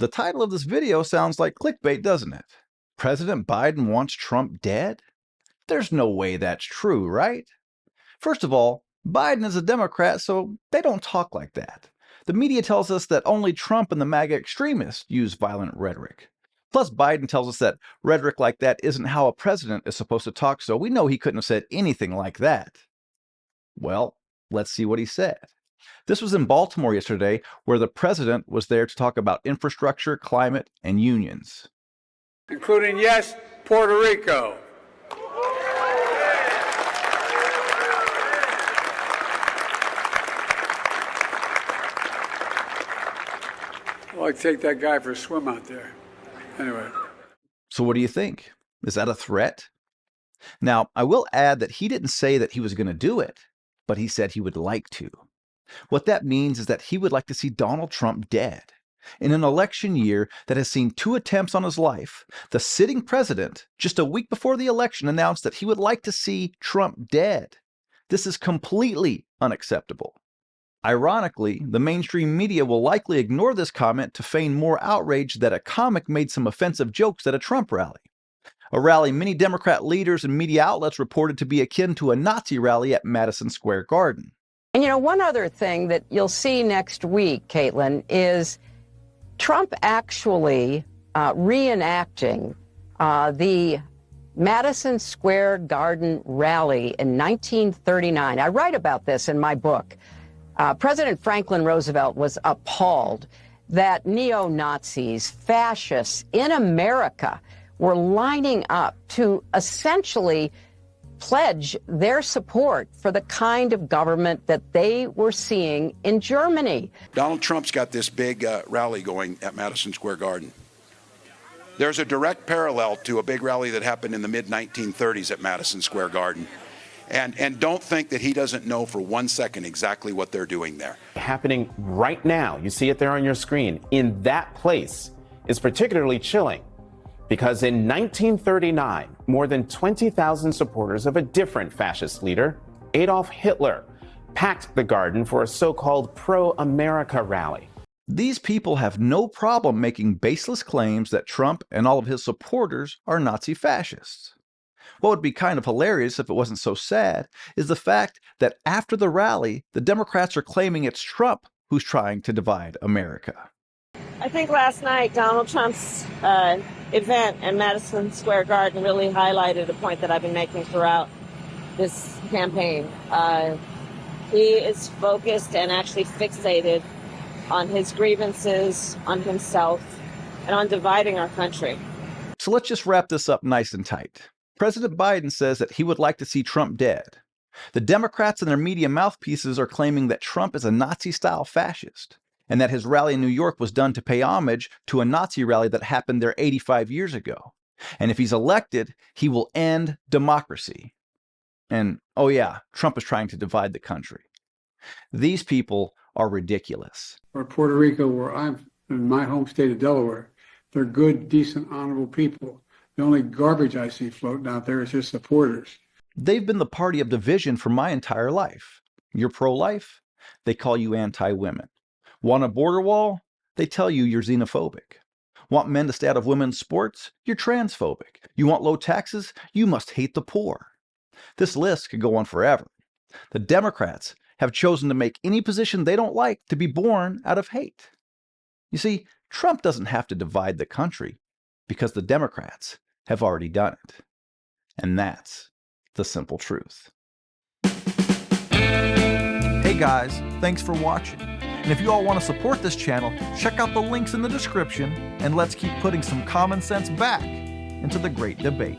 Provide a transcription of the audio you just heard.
The title of this video sounds like clickbait, doesn't it? President Biden wants Trump dead? There's no way that's true, right? First of all, Biden is a Democrat, so they don't talk like that. The media tells us that only Trump and the MAGA extremists use violent rhetoric. Plus, Biden tells us that rhetoric like that isn't how a president is supposed to talk, so we know he couldn't have said anything like that. Well, let's see what he said. This was in Baltimore yesterday, where the president was there to talk about infrastructure, climate, and unions. Including, yes, Puerto Rico. Well, I'd take that guy for a swim out there. Anyway. So what do you think? Is that a threat? Now, I will add that he didn't say that he was going to do it, but he said he would like to. What that means is that he would like to see Donald Trump dead. In an election year that has seen 2 attempts on his life, the sitting president, just a week before the election, announced that he would like to see Trump dead. This is completely unacceptable. Ironically, the mainstream media will likely ignore this comment to feign more outrage that a comic made some offensive jokes at a Trump rally. A rally many Democrat leaders and media outlets reported to be akin to a Nazi rally at Madison Square Garden. And one other thing that you'll see next week, Caitlin, is Trump actually reenacting the Madison Square Garden rally in 1939. I write about this in my book. President Franklin Roosevelt was appalled that neo-Nazis, fascists in America were lining up to essentially pledge their support for the kind of government that they were seeing in Germany. Donald Trump's got this big rally going at Madison Square Garden. There's a direct parallel to a big rally that happened in the mid-1930s at Madison Square Garden. And don't think that he doesn't know for 1 second exactly what they're doing there. Happening right now, you see it there on your screen, in that place is particularly chilling because in 1939, more than 20,000 supporters of a different fascist leader, Adolf Hitler, packed the garden for a so-called pro-America rally. These people have no problem making baseless claims that Trump and all of his supporters are Nazi fascists. What would be kind of hilarious if it wasn't so sad is the fact that after the rally, the Democrats are claiming it's Trump who's trying to divide America. I think last night Donald Trump's event at Madison Square Garden really highlighted a point that I've been making throughout this campaign. He is focused and actually fixated on his grievances, on himself, and on dividing our country. So let's just wrap this up nice and tight. President Biden says that he would like to see Trump dead. The Democrats and their media mouthpieces are claiming that Trump is a Nazi-style fascist, and that his rally in New York was done to pay homage to a Nazi rally that happened there 85 years ago. And if he's elected, he will end democracy. And, oh yeah, Trump is trying to divide the country. These people are ridiculous. Or Puerto Rico, where I'm in my home state of Delaware, they're good, decent, honorable people. The only garbage I see floating out there is his supporters. They've been the party of division for my entire life. You're pro-life? They call you anti-women. Want a border wall? They tell you you're xenophobic. Want men to stay out of women's sports? You're transphobic. You want low taxes? You must hate the poor. This list could go on forever. The Democrats have chosen to make any position they don't like to be born out of hate. You see, Trump doesn't have to divide the country because the Democrats have already done it. And that's the simple truth. Hey guys, thanks for watching. And if you all want to support this channel, check out the links in the description and let's keep putting some common sense back into the great debate.